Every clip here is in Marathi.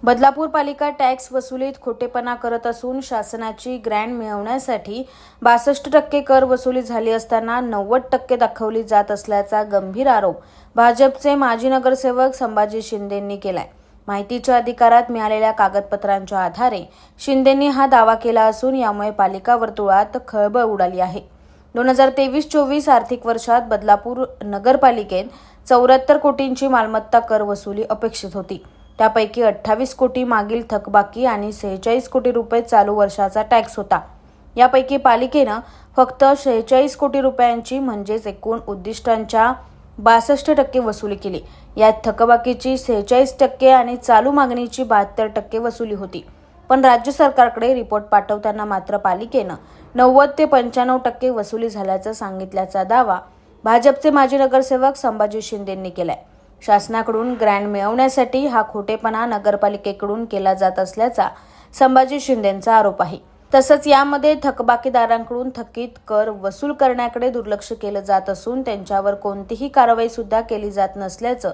बदलापूर पालिका टॅक्स वसुलीत खोटेपणा करत असून शासनाची ग्रँट मिळवण्यासाठी 62% कर वसुली झाली असताना 90% दाखवली जात असल्याचा गंभीर आरोप भाजपचे माजी नगरसेवक संभाजी शिंदेंनी केलाय। माहितीच्या अधिकारात मिळालेल्या कागदपत्रांच्या आधारे शिंदेंनी हा दावा केला असून यामुळे पालिका वर्तुळात खळबळ उडाली आहे। 2023-24 आर्थिक वर्षात बदलापूर नगरपालिकेत 74 कोटींची मालमत्ता कर वसुली अपेक्षित होती। त्यापैकी 28 कोटी मागील थकबाकी आणि 46 कोटी रुपये चालू वर्षाचा टॅक्स होता। यापैकी पालिकेनं फक्त 46 कोटी रुपयांची म्हणजेच एकूण उद्दिष्टांच्या 62% वसुली केली। यात थकबाकीची 46% आणि चालू मागणीची 72% वसुली होती। पण राज्य सरकारकडे रिपोर्ट पाठवताना मात्र पालिकेनं 90 ते 95% वसुली झाल्याचं सांगितल्याचा दावा भाजपचे माजी नगरसेवक संभाजी शिंदेंनी केलाय। शासनाकडून ग्रँट मिळवण्यासाठी हा खोटेपणा नगरपालिकेकडून केला जात असल्याचा संभाजी शिंदेंचा आरोप आहे। तसंच यामध्ये थकबाकीदारांकडून थकीत कर वसूल करण्याकडे दुर्लक्ष केलं जात असून त्यांच्यावर कोणतीही कारवाई सुद्धा केली जात नसल्याचं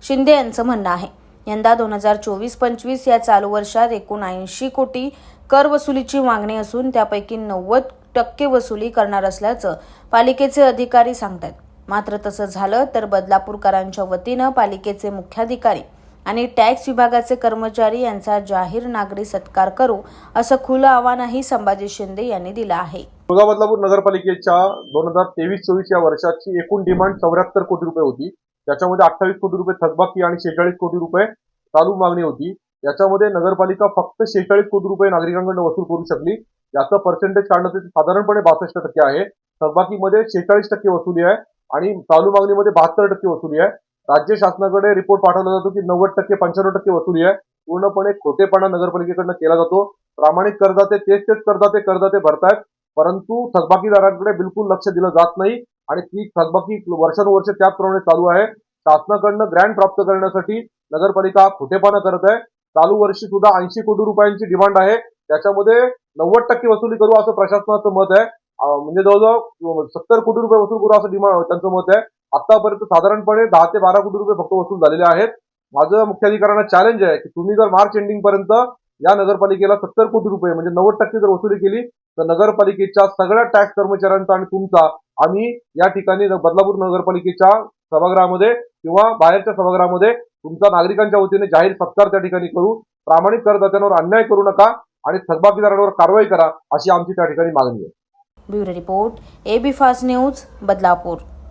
शिंदे यांचं म्हणणं आहे। यंदा 2024-25 या चालू वर्षात एकूण 80 कोटी कर वसुलीची मागणी असून त्यापैकी 90% वसुली करणार असल्याचं पालिकेचे अधिकारी सांगतात। मात्र तसं झालं तर बदलापूरकरांच्या वतीनं पालिकेचे मुख्याधिकारी आणि टॅक्स विभागाचे कर्मचारी यांचा जाहीर नागरी सत्कार करू असं खुलं आवाहनही संभाजी शिंदे यांनी दिलं आहे। बदलापूर नगरपालिकेच्या 2023-24 या वर्षाची एकूण डिमांड 74 कोटी रुपये होती। त्याच्यामध्ये 28 कोटी रुपये थकबाकी आणि 46 कोटी रुपये चालू मागणी होती। याच्यामध्ये नगरपालिका फक्त 46 कोटी रुपये नागरिकांकडून वसूल करू शकली। याचं पर्सेंटेज काढलं तर साधारणपणे 62% आहे। थकबाकीमध्ये 46% वसुली आहे आणि चालू मागणीमध्ये 72% वसुली आहे। राज्य शासनाकडे रिपोर्ट पाठवला जातो की 90% 95% वसुली आहे। पूर्णपणे खोटेपणा नगरपालिकेकडून केला जातो। प्रामाणिक करदाते तेच करदाते भरतायत, परंतु थकबाकीदारांकडे बिलकुल लक्ष दिलं जात नाही आणि ती थकबाकी वर्षानुवर्ष त्याचप्रमाणे चालू आहे। शासनाकडून ग्रँट प्राप्त करण्यासाठी नगरपालिका खोटेपणा करत आहे। चालू वर्षी सुद्धा 80 कोटी रुपयांची डिमांड आहे, त्याच्यामध्ये 90% वसुली करू असं प्रशासनाचं मत आहे। म्हणजे जवळजवळ 70 कोटी रुपये वसूल करू असं डिमांड त्यांचं मत आहे। आतापर्यंत साधारणपणे 10 ते 12 कोटी रुपये फक्त वसूल झालेले आहेत। माझं मुख्याधिकाऱ्यांना चॅलेंज आहे की तुम्ही जर मार्च एंडिंग पर्यंत या नगरपालिकेला 70 कोटी रुपये म्हणजे 90% जर वसुली केली तर नगरपालिकेच्या सगळ्या टॅक्स कर्मचाऱ्यांचा आणि तुमचा आम्ही या ठिकाणी बदलापूर नगरपालिकेच्या सभागृहामध्ये किंवा बाहेरच्या सभागृहामध्ये तुमचा नागरिकांच्या वतीने जाहीर सत्कार त्या ठिकाणी करू। प्रामाणिक करदात्यांवर अन्याय करू नका आणि थकबाकीदारांवर कारवाई करा अशी आमची त्या ठिकाणी मागणी आहे। Bureau report AB fast news Badlapur.